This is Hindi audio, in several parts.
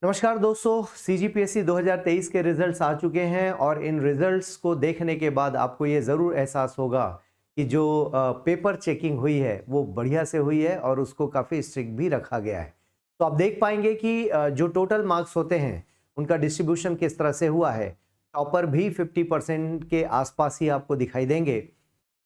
नमस्कार दोस्तों, सीजीपीएससी 2023 के रिजल्ट्स आ चुके हैं और इन रिजल्ट्स को देखने के बाद आपको ये ज़रूर एहसास होगा कि जो पेपर चेकिंग हुई है वो बढ़िया से हुई है और उसको काफ़ी स्ट्रिक्ट भी रखा गया है। तो आप देख पाएंगे कि जो टोटल मार्क्स होते हैं उनका डिस्ट्रीब्यूशन किस तरह से हुआ है। टॉपर भी 50% के आसपास ही आपको दिखाई देंगे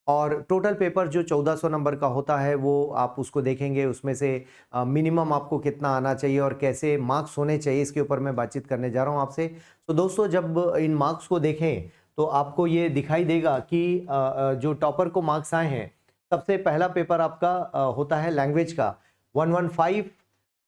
और टोटल पेपर जो 1400 नंबर का होता है वो आप उसको देखेंगे, उसमें से मिनिमम आपको कितना आना चाहिए और कैसे मार्क्स होने चाहिए, इसके ऊपर मैं बातचीत करने जा रहा हूँ आपसे। तो दोस्तों, जब इन मार्क्स को देखें तो आपको ये दिखाई देगा कि जो टॉपर को मार्क्स आए हैं, सबसे पहला पेपर आपका होता है लैंग्वेज का 115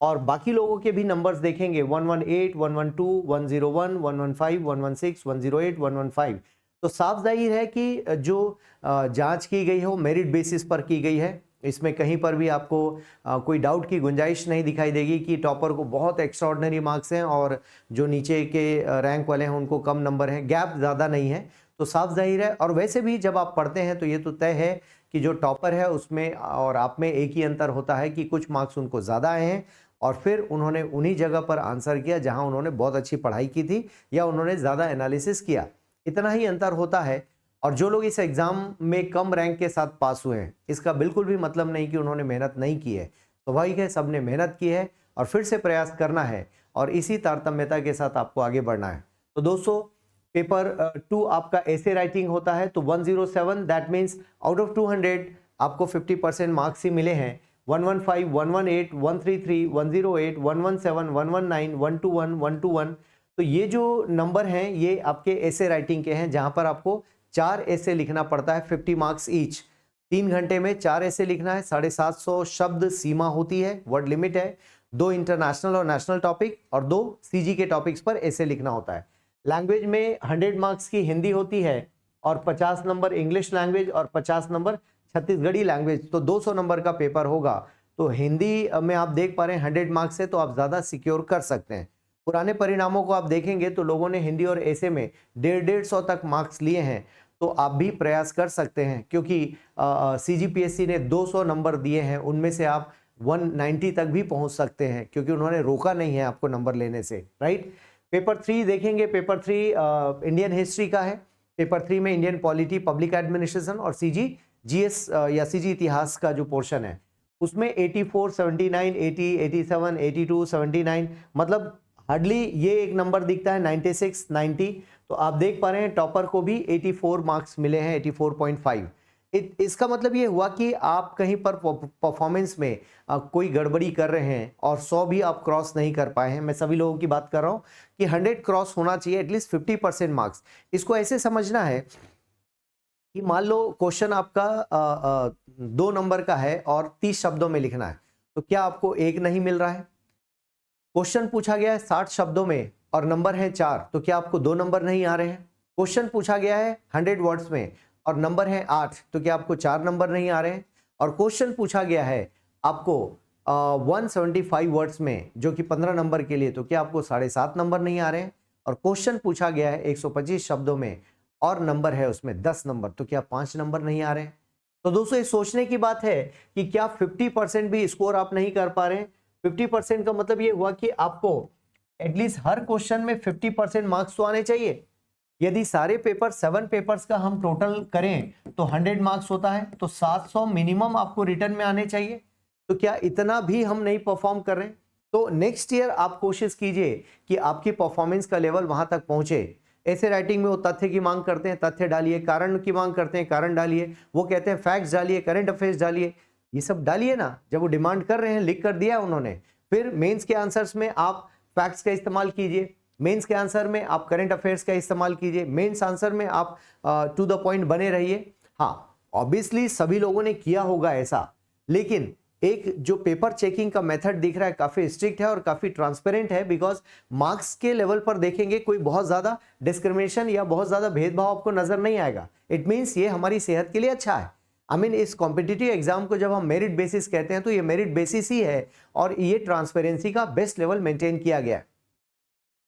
और बाकी लोगों के भी नंबर्स देखेंगे 118, 112, 101, 115, 116, 108, 115। तो साफ जाहिर है कि जो जांच की गई हो मेरिट बेसिस पर की गई है। इसमें कहीं पर भी आपको कोई डाउट की गुंजाइश नहीं दिखाई देगी कि टॉपर को बहुत एक्स्ट्राऑर्डिनरी मार्क्स हैं और जो नीचे के रैंक वाले हैं उनको कम नंबर हैं, गैप ज़्यादा नहीं है। तो साफ जाहिर है, और वैसे भी जब आप पढ़ते हैं तो ये तो तय है कि जो टॉपर है उसमें और आप में एक ही अंतर होता है कि कुछ मार्क्स उनको ज़्यादा आए हैं और फिर उन्होंने उन्हीं जगह पर आंसर किया जहां उन्होंने बहुत अच्छी पढ़ाई की थी या उन्होंने ज़्यादा एनालिसिस किया। इतना ही अंतर होता है। और जो लोग इस एग्जाम में कम रैंक के साथ पास हुए हैं, इसका बिल्कुल भी मतलब नहीं कि उन्होंने मेहनत नहीं की है। स्वाभाविक है, सबने मेहनत की है और फिर से प्रयास करना है और इसी तारतम्यता के साथ आपको आगे बढ़ना है। तो दोस्तों, पेपर 2 आपका ऐसे राइटिंग होता है तो 107, दैट मीन्स आउट ऑफ 200 आपको 50% मार्क्स ही मिले हैं। 115, 118, 133, 108, 117, 119, 121, 121। तो ये जो नंबर हैं ये आपके ऐसे राइटिंग के हैं जहां पर आपको 4 ऐसे लिखना पड़ता है, 50 मार्क्स ईच। 3 घंटे में 4 ऐसे लिखना है। 750 शब्द सीमा होती है, वर्ड लिमिट है। 2 इंटरनेशनल और नेशनल टॉपिक और 2 सीजी के टॉपिक्स पर ऐसे लिखना होता है। लैंग्वेज में 100 मार्क्स की हिंदी होती है और 50 नंबर इंग्लिश लैंग्वेज और 50 नंबर छत्तीसगढ़ी लैंग्वेज, तो 200 नंबर का पेपर होगा। तो हिंदी में आप देख पा रहे हैं 100 मार्क्स से तो आप ज्यादा सिक्योर कर सकते हैं। पुराने परिणामों को आप देखेंगे तो लोगों ने हिंदी और ऐसे में 150 तक मार्क्स लिए हैं। तो आप भी प्रयास कर सकते हैं क्योंकि सीजीपीएससी ने 200 नंबर दिए हैं, उनमें से आप 190 तक भी पहुंच सकते हैं क्योंकि उन्होंने रोका नहीं है आपको नंबर लेने से, राइट। पेपर 3 देखेंगे। पेपर 3 इंडियन हिस्ट्री का है। पेपर 3 में इंडियन पॉलिटी, पब्लिक एडमिनिस्ट्रेशन और सीजी जीएस या सीजी इतिहास का जो पोर्शन है उसमें 84, 79, 80, 87, 82, 79, मतलब हार्डली ये एक नंबर दिखता है 96, 90। तो आप देख पा रहे हैं टॉपर को भी 84 मार्क्स मिले हैं, 84.5। इसका मतलब ये हुआ कि आप कहीं पर परफॉर्मेंस में कोई गड़बड़ी कर रहे हैं और 100 भी आप क्रॉस नहीं कर पाए हैं। मैं सभी लोगों की बात कर रहा हूं कि 100 क्रॉस होना चाहिए, एटलीस्ट 50% मार्क्स। इसको ऐसे समझना है कि मान लो क्वेश्चन आपका 2 नंबर का है और 30 शब्दों में लिखना है, तो क्या आपको 1 नहीं मिल रहा है? क्वेश्चन पूछा गया है 60 शब्दों में और नंबर है 4, तो क्या आपको 2 नंबर नहीं आ रहे हैं? क्वेश्चन पूछा गया है 100 वर्ड्स में और नंबर है 8, तो क्या आपको 4 नंबर नहीं आ रहे हैं? और क्वेश्चन पूछा गया है आपको 175 वर्ड्स में जो कि 15 नंबर के लिए, तो क्या आपको 7.5 नंबर नहीं आ रहे हैं? और क्वेश्चन पूछा गया है 125 शब्दों में और नंबर है उसमें 10 नंबर, तो क्या 5 नंबर नहीं आ रहे हैं? तो दोस्तों, ये सोचने की बात है कि क्या 50% भी स्कोर आप नहीं कर पा रहे हैं। 50% का मतलब ये हुआ कि आपको एटलीस्ट हर क्वेश्चन में 50% मार्क्स तो आने चाहिए। यदि सारे पेपर 7 पेपर्स का हम टोटल करें तो 100 मार्क्स होता है, तो 700 मिनिमम आपको रिटर्न में आने चाहिए। तो क्या इतना भी हम नहीं परफॉर्म कर रहे हैं? तो नेक्स्ट ईयर आप कोशिश कीजिए कि आपकी परफॉर्मेंस का लेवल वहां तक पहुंचे। ऐसे राइटिंग में वो तथ्य की मांग करते हैं, तथ्य डालिए। कारण की मांग करते हैं, कारण डालिए। वो कहते हैं फैक्ट्स डालिए, करंट अफेयर्स डालिए। ये सब डालिए ना, जब वो डिमांड कर रहे हैं, लिख कर दिया उन्होंने। फिर मेंस के आंसर्स में आप फैक्ट्स का इस्तेमाल कीजिए, मेंस के आंसर में आप करंट अफेयर्स का इस्तेमाल कीजिए, मेंस आंसर में आप टू द पॉइंट बने रहिए। हाँ, ऑब्वियसली सभी लोगों ने किया होगा ऐसा, लेकिन एक जो पेपर चेकिंग का मेथड दिख रहा है काफी स्ट्रिक्ट है और काफी ट्रांसपेरेंट है। बिकॉज मार्क्स के लेवल पर देखेंगे कोई बहुत ज्यादा डिस्क्रिमिनेशन या बहुत ज्यादा भेदभाव आपको नजर नहीं आएगा। इट मीन्स ये हमारी सेहत के लिए अच्छा है। इस कॉम्पिटिटिव एग्जाम को जब हम मेरिट बेसिस कहते हैं तो ये मेरिट बेसिस ही है और ये ट्रांसपेरेंसी का बेस्ट लेवल मेंटेन किया गया है।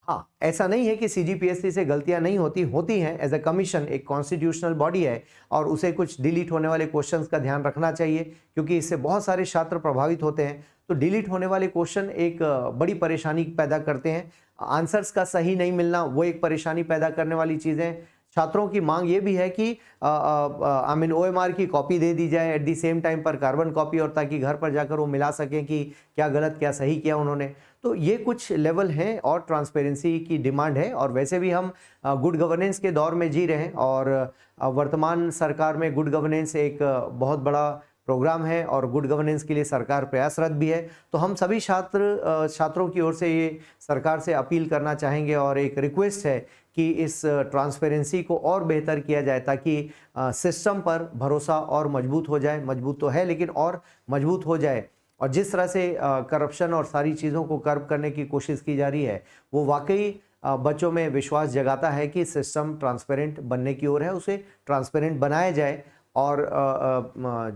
हाँ, ऐसा नहीं है कि सीजीपीएससी से गलतियां नहीं होती हैं। एज अ कमीशन एक कॉन्स्टिट्यूशनल बॉडी है और उसे कुछ डिलीट होने वाले क्वेश्चंस का ध्यान रखना चाहिए क्योंकि इससे बहुत सारे छात्र प्रभावित होते हैं। तो डिलीट होने वाले क्वेश्चन एक बड़ी परेशानी पैदा करते हैं। आंसर्स का सही नहीं मिलना वो एक परेशानी पैदा करने वाली चीज़ें। छात्रों की मांग ये भी है कि OMR की कॉपी दे दी जाए एट द सेम टाइम पर कार्बन कॉपी, और ताकि घर पर जाकर वो मिला सकें कि क्या गलत क्या सही किया उन्होंने। तो ये कुछ लेवल हैं और ट्रांसपेरेंसी की डिमांड है। और वैसे भी हम गुड गवर्नेंस के दौर में जी रहे हैं, और वर्तमान सरकार में गुड गवर्नेंस एक बहुत बड़ा प्रोग्राम है और गुड गवर्नेंस के लिए सरकार प्रयासरत भी है। तो हम सभी छात्रों की ओर से ये सरकार से अपील करना चाहेंगे और एक रिक्वेस्ट है कि इस ट्रांसपेरेंसी को और बेहतर किया जाए, ताकि सिस्टम पर भरोसा और मजबूत हो जाए। मजबूत तो है लेकिन और मजबूत हो जाए। और जिस तरह से करप्शन और सारी चीज़ों को कर्ब करने की कोशिश की जा रही है, वो वाकई बच्चों में विश्वास जगाता है कि सिस्टम ट्रांसपेरेंट बनने की ओर है। उसे ट्रांसपेरेंट बनाया जाए और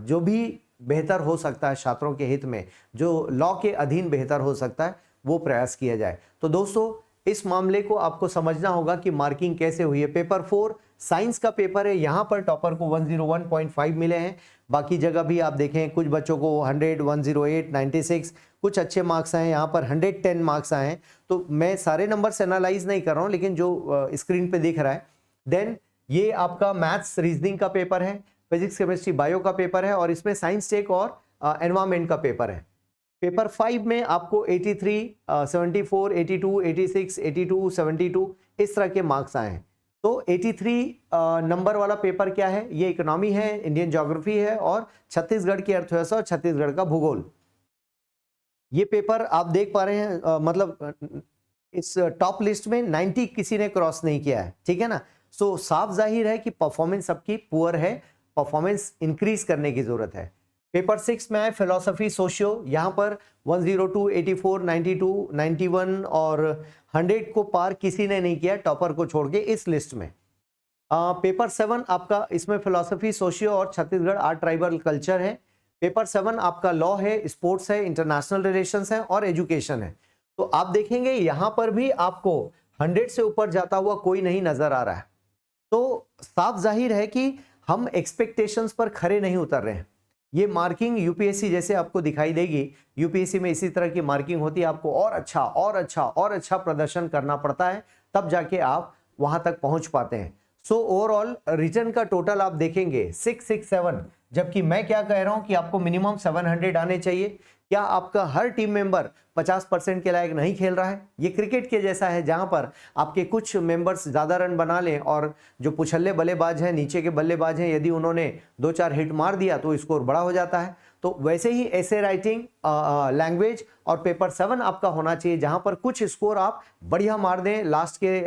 जो भी बेहतर हो सकता है छात्रों के हित में, जो लॉ के अधीन बेहतर हो सकता है, वो प्रयास किया जाए। तो दोस्तों, इस मामले को आपको समझना होगा कि मार्किंग कैसे हुई है। पेपर 4 साइंस का पेपर है, यहाँ पर टॉपर को 101.5 मिले हैं। बाकी जगह भी आप देखें कुछ बच्चों को 100, 108, 96 कुछ अच्छे मार्क्स आए हैं। यहाँ पर 110 मार्क्स आए हैं। तो मैं सारे नंबर से एनालाइज नहीं कर रहा हूँ, लेकिन जो स्क्रीन पे दिख रहा है। देन ये आपका मैथ्स रीजनिंग का पेपर है, फिजिक्स केमिस्ट्री बायो का पेपर है, और इसमें साइंस टेक और एनवायरमेंट का पेपर है। पेपर 5 में आपको 83, 74, 82, 86, 82, 72 इस तरह के मार्क्स आए हैं। तो 83 नंबर वाला पेपर क्या है? ये इकोनॉमी है, इंडियन ज्योग्राफी है, और छत्तीसगढ़ की अर्थव्यवस्था और छत्तीसगढ़ का भूगोल। ये पेपर आप देख पा रहे हैं, मतलब इस टॉप लिस्ट में 90 किसी ने क्रॉस नहीं किया है, ठीक है ना। सो साफ जाहिर है कि परफॉर्मेंस सबकी पुअर है, परफॉर्मेंस इंक्रीज करने की जरूरत है। पेपर 6 में है फिलोसफी सोशियो, यहाँ पर 102, 84, 92, 91 और 100 को पार किसी ने नहीं किया टॉपर को छोड़ के इस लिस्ट में। पेपर 7 आपका इसमें फिलोसफी सोशियो और छत्तीसगढ़ आर्ट ट्राइबल कल्चर है। पेपर 7 आपका लॉ है, स्पोर्ट्स है, इंटरनेशनल रिलेशंस है और एजुकेशन है। तो आप देखेंगे यहाँ पर भी आपको 100 से ऊपर जाता हुआ कोई नहीं नजर आ रहा है। तो साफ जाहिर है कि हम एक्सपेक्टेशंस पर खरे नहीं उतर रहे हैं। ये मार्किंग यूपीएससी जैसे आपको दिखाई देगी, यूपीएससी में इसी तरह की मार्किंग होती है। आपको और अच्छा और अच्छा और अच्छा प्रदर्शन करना पड़ता है, तब जाके आप वहां तक पहुंच पाते हैं। सो ओवरऑल रिटर्न का टोटल आप देखेंगे 667, जबकि मैं क्या कह रहा हूं कि आपको मिनिमम 700 आने चाहिए। क्या आपका हर टीम मेंबर 50% के लायक नहीं खेल रहा है? ये क्रिकेट के जैसा है, जहां पर आपके कुछ मेंबर्स ज्यादा रन बना लें और जो पुछल्ले बल्लेबाज हैं, नीचे के बल्लेबाज हैं, यदि उन्होंने 2-4 हिट मार दिया तो स्कोर बड़ा हो जाता है। तो वैसे ही ऐसे राइटिंग, लैंग्वेज और पेपर 7 आपका होना चाहिए, जहां पर कुछ स्कोर आप बढ़िया मार दें लास्ट के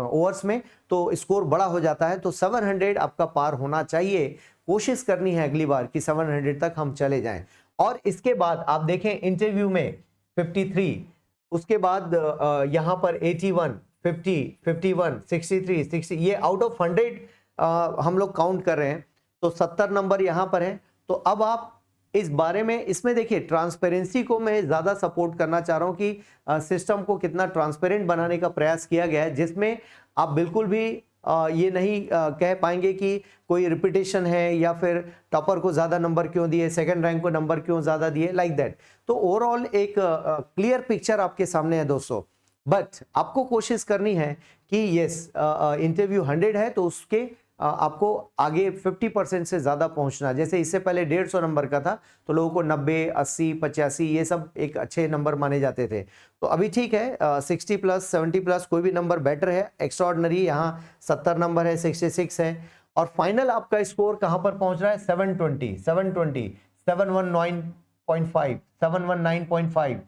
ओवर्स में तो स्कोर बड़ा हो जाता है। तो 700 आपका पार होना चाहिए। कोशिश करनी है अगली बार कि 700 तक हम चले जाएं। और इसके बाद आप देखें इंटरव्यू में 53, उसके बाद यहां पर 81, 50, 51, 63, 60, ये आउट ऑफ 100 हम लोग काउंट कर रहे हैं। तो 70 नंबर यहां पर है। तो अब आप इस बारे में, इसमें देखिए ट्रांसपेरेंसी को मैं ज्यादा सपोर्ट करना चाह रहा हूं कि सिस्टम को कितना ट्रांसपेरेंट बनाने का प्रयास किया गया है, जिसमें आप बिल्कुल भी ये नहीं कह पाएंगे कि कोई रिपीटेशन है या फिर टॉपर को ज्यादा नंबर क्यों दिए, सेकंड रैंक को नंबर क्यों ज्यादा दिए, लाइक दैट। तो ओवरऑल एक क्लियर पिक्चर आपके सामने है दोस्तों। बट आपको कोशिश करनी है कि यस, इंटरव्यू 100 है तो उसके आपको आगे 50% से ज्यादा पहुंचना। जैसे इससे पहले 150 नंबर का था तो लोगों को 90, 80, 85 ये सब एक अच्छे नंबर माने जाते थे। तो अभी ठीक है, 60 प्लस, 70 प्लस कोई भी नंबर बेटर है। एक्स्ट्राऑर्डिनरी यहाँ 70 नंबर है, 66 है। और फाइनल आपका स्कोर कहां पर पहुंच रहा है? 720, 720, 719.5, 719.5,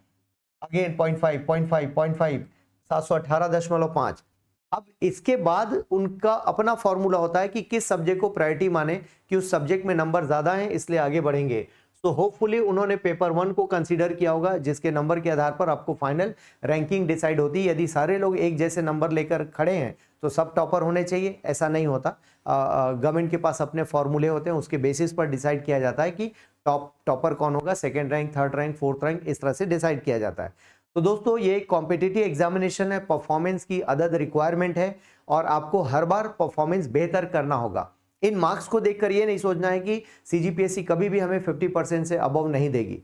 अगेन 0.5, 0.5, 0.5, 718.5। अब इसके बाद उनका अपना फॉर्मूला होता है कि किस सब्जेक्ट को प्रायोरिटी माने कि उस सब्जेक्ट में नंबर ज्यादा हैं इसलिए आगे बढ़ेंगे। तो होपफुली उन्होंने पेपर 1 को कंसीडर किया होगा, जिसके नंबर के आधार पर आपको फाइनल रैंकिंग डिसाइड होती है। यदि सारे लोग एक जैसे नंबर लेकर खड़े हैं तो सब टॉपर होने चाहिए, ऐसा नहीं होता। गवर्नमेंट के पास अपने फॉर्मूले होते हैं, उसके बेसिस पर डिसाइड किया जाता है कि टॉपर कौन होगा, second rank, third rank, fourth rank, इस तरह से डिसाइड किया जाता है। तो दोस्तों ये कॉम्पिटिटिव एग्जामिनेशन है, परफॉर्मेंस की अदद रिक्वायरमेंट है और आपको हर बार परफॉर्मेंस बेहतर करना होगा। इन मार्क्स को देखकर ये नहीं सोचना है कि सीजीपीएससी कभी भी हमें 50% से अबव नहीं देगी।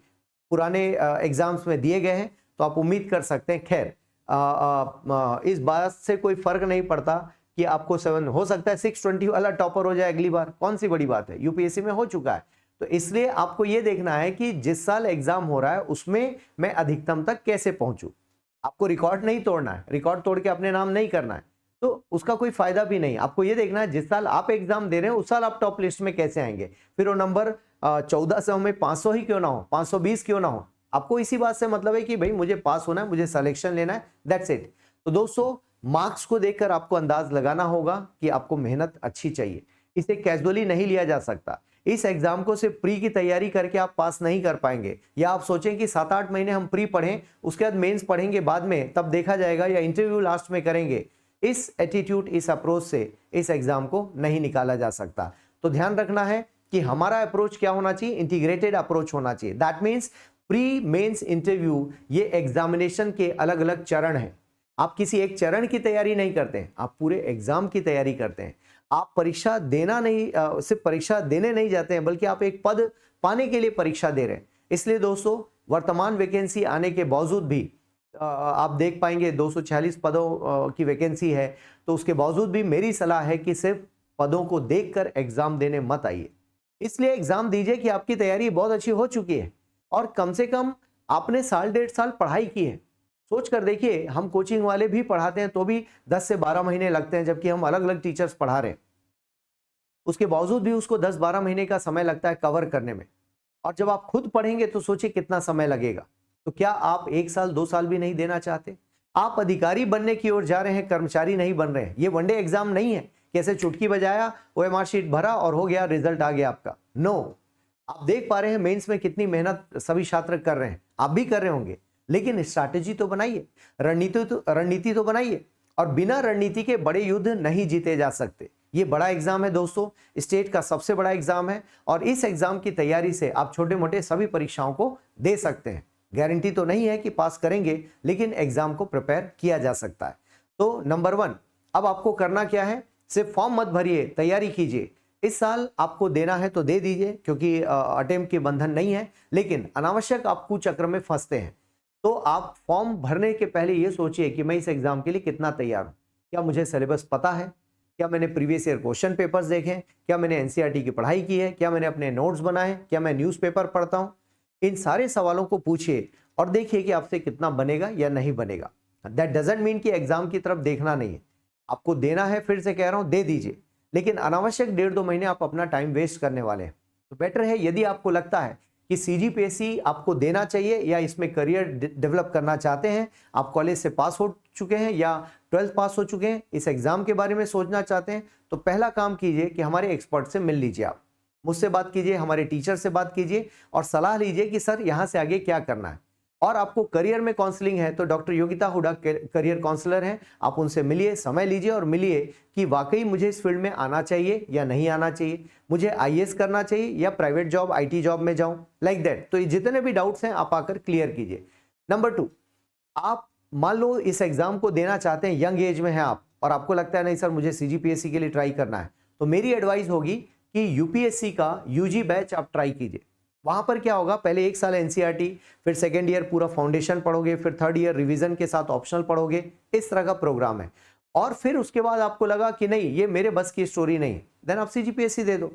पुराने एग्जाम्स में दिए गए हैं, तो आप उम्मीद कर सकते हैं। खैर इस बात से कोई फर्क नहीं पड़ता कि आपको 7 हो सकता है 620 वाला टॉपर हो जाए अगली बार, कौन सी बड़ी बात है, यूपीएससी में हो चुका है। तो इसलिए आपको ये देखना है कि जिस साल एग्जाम हो रहा है उसमें मैं अधिकतम तक कैसे पहुंचूं। आपको रिकॉर्ड नहीं तोड़ना है, रिकॉर्ड तोड़ के अपने नाम नहीं करना है, तो उसका कोई फायदा भी नहीं। आपको ये देखना है जिस साल आप एग्जाम दे रहे हैं उस साल आप टॉप लिस्ट में कैसे आएंगे। फिर वो नंबर 1400 में 500 ही क्यों ना हो, 520 क्यों ना हो, आपको इसी बात से मतलब है कि भाई मुझे पास होना है, मुझे सिलेक्शन लेना है, दैट्स इट। तो दोस्तों मार्क्स को देखकर आपको अंदाज लगाना होगा कि आपको मेहनत अच्छी चाहिए, इसे कैजुअली नहीं लिया जा सकता। इस एग्जाम को सिर्फ प्री की तैयारी करके आप पास नहीं कर पाएंगे, या आप सोचें कि 7-8 महीने हम प्री पढ़ें उसके बाद मेंस पढ़ेंगे बाद में तब देखा जाएगा, या इंटरव्यू लास्ट में करेंगे। इस एटीट्यूड, इस अप्रोच से इस एग्जाम को नहीं निकाला जा सकता। तो ध्यान रखना है कि हमारा अप्रोच क्या होना चाहिए, इंटीग्रेटेड अप्रोच होना चाहिए। That means pre mains interview ये एग्जामिनेशन के अलग अलग चरण हैं। आप किसी एक चरण की तैयारी नहीं करते हैं, आप पूरे एग्जाम की तैयारी करते हैं। आप परीक्षा देना नहीं, सिर्फ परीक्षा देने नहीं जाते हैं, बल्कि आप एक पद पाने के लिए परीक्षा दे रहे हैं। इसलिए दोस्तों वर्तमान वैकेंसी आने के बावजूद भी आप देख पाएंगे 246 पदों की वैकेंसी है, तो उसके बावजूद भी मेरी सलाह है कि सिर्फ पदों को देखकर एग्जाम देने मत आइए। इसलिए एग्जाम दीजिए कि आपकी तैयारी बहुत अच्छी हो चुकी है और कम से कम आपने 1.5 साल पढ़ाई की है। सोच कर देखिए, हम कोचिंग वाले भी पढ़ाते हैं तो भी 10 से 12 महीने लगते हैं, जबकि हम अलग अलग टीचर्स पढ़ा रहे हैं, उसके बावजूद भी उसको 10-12 महीने का समय लगता है कवर करने में। और जब आप खुद पढ़ेंगे तो सोचिए कितना समय लगेगा। तो क्या आप 1 साल 2 साल भी नहीं देना चाहते? आप अधिकारी बनने की ओर जा रहे हैं, कर्मचारी नहीं बन रहे हैं। ये वनडे एग्जाम नहीं है, कैसे चुटकी बजाया, ओएमआर शीट भरा और हो गया, रिजल्ट आ गया आपका। नो, आप देख पा रहे हैं मेंस में कितनी मेहनत सभी छात्र कर रहे हैं, आप भी कर रहे होंगे, लेकिन स्ट्रैटेजी तो बनाइए, रणनीति तो बनाइए। और बिना रणनीति के बड़े युद्ध नहीं जीते जा सकते। ये बड़ा एग्जाम है दोस्तों, स्टेट का सबसे बड़ा एग्जाम है, और इस एग्जाम की तैयारी से आप छोटे मोटे सभी परीक्षाओं को दे सकते हैं। गारंटी तो नहीं है कि पास करेंगे, लेकिन एग्जाम को प्रिपेयर किया जा सकता है। तो नंबर 1, अब आपको करना क्या है, सिर्फ फॉर्म मत भरिए, तैयारी कीजिए। इस साल आपको देना है तो दे दीजिए, क्योंकि अटेम्प्ट के बंधन नहीं है, लेकिन अनावश्यक आप कुचक्र में फंसते हैं। तो आप फॉर्म भरने के पहले ये सोचिए कि मैं इस एग्जाम के लिए कितना तैयार हूं, क्या मुझे सिलेबस पता है, क्या मैंने प्रीवियस ईयर क्वेश्चन पेपर्स देखे, क्या मैंने एनसीईआरटी की पढ़ाई की है, क्या मैंने अपने नोट्स बनाए, क्या मैं न्यूज़पेपर पढ़ता हूं। इन सारे सवालों को पूछिए और देखिए कि आपसे कितना बनेगा या नहीं बनेगा। दैट डजंट मीन कि एग्जाम की तरफ देखना नहीं है, आपको देना है, फिर से कह रहा हूं दे दीजिए, लेकिन अनावश्यक 1.5-2 महीने आप अपना टाइम वेस्ट करने वाले हैं। तो बेटर है, यदि आपको लगता है कि सीजीपीएससी आपको देना चाहिए या इसमें करियर डेवलप करना चाहते हैं, आप कॉलेज से पास हो चुके हैं या 12th पास हो चुके हैं, इस एग्जाम के बारे में सोचना चाहते हैं, तो पहला काम कीजिए कि हमारे एक्सपर्ट से मिल लीजिए। आप मुझसे बात कीजिए, हमारे टीचर से बात कीजिए और सलाह लीजिए कि सर यहाँ से आगे क्या करना है। और आपको करियर में काउंसलिंग है तो doctor Yogita Huda career counsellor हैं, आप उनसे मिलिए, समय लीजिए और मिलिए कि वाकई मुझे इस फील्ड में आना चाहिए या नहीं आना चाहिए, मुझे आईएएस करना चाहिए या प्राइवेट जॉब, आईटी जॉब में जाऊं, लाइक दैट। तो ये जितने भी डाउट्स हैं आप आकर क्लियर कीजिए। नंबर 2, आप मान लो इस एग्जाम को देना चाहते हैं, यंग एज में हैं आप और आपको लगता है नहीं सर मुझे सीजीपीएससी के लिए ट्राई करना है, तो मेरी एडवाइस होगी कि यूपीएससी का यूजी बैच आप ट्राई कीजिए। वहां पर क्या होगा, पहले 1 साल एनसीईआरटी, फिर सेकेंड ईयर पूरा फाउंडेशन पढ़ोगे, फिर थर्ड ईयर रिवीजन के साथ ऑप्शनल पढ़ोगे, इस तरह का प्रोग्राम है। और फिर उसके बाद आपको लगा कि नहीं ये मेरे बस की स्टोरी नहीं, देन आप सीजीपीएससी दे दो।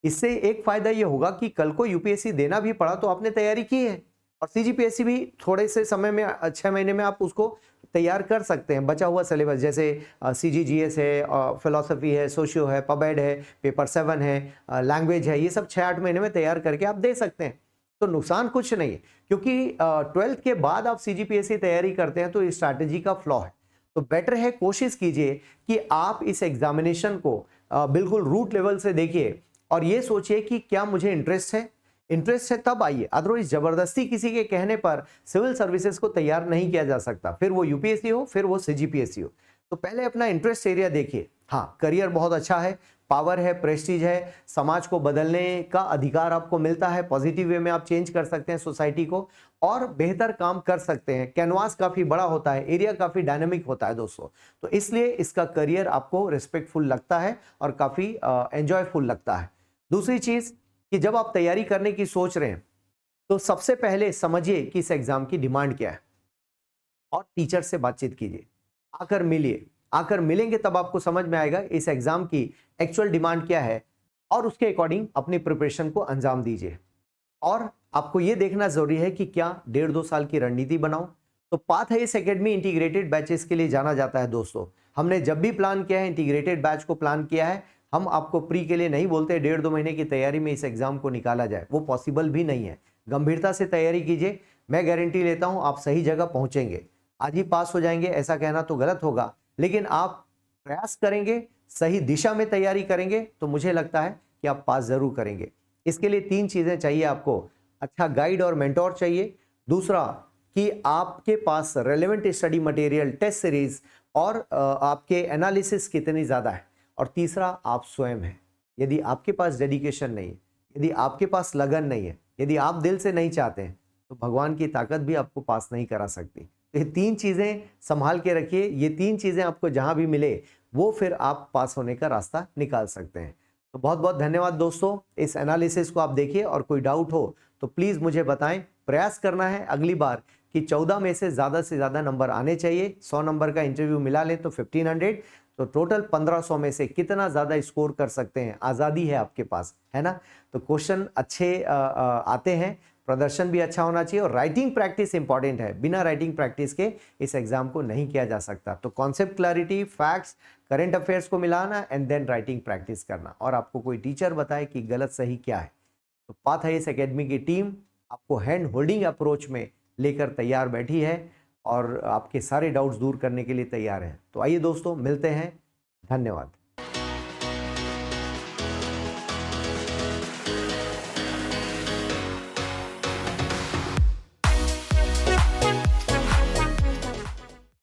इससे एक फायदा ये होगा कि कल को यूपीएससी देना भी पड़ा तो आपने तैयारी की है, और सीजीपीएससी भी थोड़े से समय में 6 महीने में आप उसको तैयार कर सकते हैं। बचा हुआ सिलेबस जैसे सीजीजीएस है, फिलोसफी है, सोशियो है, पबेड है, पेपर 7 है, लैंग्वेज है, ये सब 6-8 महीने में तैयार करके आप दे सकते हैं। तो नुकसान कुछ नहीं है, क्योंकि 12th के बाद आप सीजीपीएससी तैयारी करते हैं तो इस स्ट्रैटेजी का फ्लॉ है। तो बेटर है, कोशिश कीजिए कि आप इस एग्जामिनेशन को बिल्कुल रूट लेवल से देखिए और ये सोचिए कि क्या मुझे इंटरेस्ट है तब आइए, अदरवाइज जबरदस्ती किसी के कहने पर सिविल सर्विसेज को तैयार नहीं किया जा सकता, फिर वो यूपीएससी हो फिर वो सीजीपीएससी हो। तो पहले अपना इंटरेस्ट एरिया देखिए। हाँ, करियर बहुत अच्छा है, पावर है, प्रेस्टीज है, समाज को बदलने का अधिकार आपको मिलता है, पॉजिटिव वे में आप चेंज कर सकते हैं सोसाइटी को और बेहतर काम कर सकते हैं। कैनवास काफी बड़ा होता है, एरिया काफी डायनेमिक होता है दोस्तों, तो इसलिए इसका करियर आपको रिस्पेक्टफुल लगता है और काफी एंजॉयफुल लगता है। दूसरी चीज कि जब आप तैयारी करने की सोच रहे हैं तो सबसे पहले समझिए कि इस एग्जाम की डिमांड क्या है और टीचर से बातचीत कीजिए, आकर मिलिए। आकर मिलेंगे तब आपको समझ में आएगा इस एग्जाम की एक्चुअल डिमांड क्या है और उसके अकॉर्डिंग अपनी प्रिपरेशन को अंजाम दीजिए। और आपको यह देखना जरूरी है कि क्या 1.5-2 साल की रणनीति बनाओ। तो path highest academy integrated batches के लिए जाना जाता है दोस्तों। हमने जब भी प्लान किया है, इंटीग्रेटेड बैच को प्लान किया है, हम आपको प्री के लिए नहीं बोलते 1.5-2 महीने की तैयारी में इस एग्जाम को निकाला जाए, वो पॉसिबल भी नहीं है। गंभीरता से तैयारी कीजिए, मैं गारंटी लेता हूं आप सही जगह पहुंचेंगे। आज ही पास हो जाएंगे ऐसा कहना तो गलत होगा, लेकिन आप प्रयास करेंगे, सही दिशा में तैयारी करेंगे तो मुझे लगता है कि आप पास जरूर करेंगे। इसके लिए 3 चीजें चाहिए आपको। अच्छा गाइड और मेंटोर चाहिए, दूसरा कि आपके पास relevant study material, test series और आपके एनालिसिस कितनी ज़्यादा है, और तीसरा आप स्वयं हैं। यदि आपके पास डेडिकेशन नहीं है, यदि आपके पास लगन नहीं है, यदि आप दिल से नहीं चाहते हैं, तो भगवान की ताकत भी आपको पास नहीं करा सकती। तो ये 3 चीज़ें संभाल के रखिए, ये 3 चीज़ें आपको जहाँ भी मिले वो फिर आप पास होने का रास्ता निकाल सकते हैं। तो बहुत बहुत धन्यवाद दोस्तों, इस एनालिसिस को आप देखिए और कोई डाउट हो तो प्लीज़ मुझे बताएं। प्रयास करना है अगली बार कि 14 में से ज़्यादा नंबर आने चाहिए। 100 नंबर का इंटरव्यू मिला लें तो 1500, तो टोटल 1500 में से कितना ज़्यादा स्कोर कर सकते हैं, आज़ादी है आपके पास, है ना। तो क्वेश्चन अच्छे आते हैं, प्रदर्शन भी अच्छा होना चाहिए और राइटिंग प्रैक्टिस इंपॉर्टेंट है। बिना राइटिंग प्रैक्टिस के इस एग्जाम को नहीं किया जा सकता। तो concept clarity, facts, current affairs को मिलाना एंड देन राइटिंग प्रैक्टिस करना, और आपको कोई टीचर बताए कि गलत सही क्या है। तो पाथ हाईएस्ट एकेडमी की टीम आपको हैंड होल्डिंग अप्रोच में लेकर तैयार बैठी है और आपके सारे डाउट्स दूर करने के लिए तैयार है। तो आइए दोस्तों, मिलते हैं। धन्यवाद।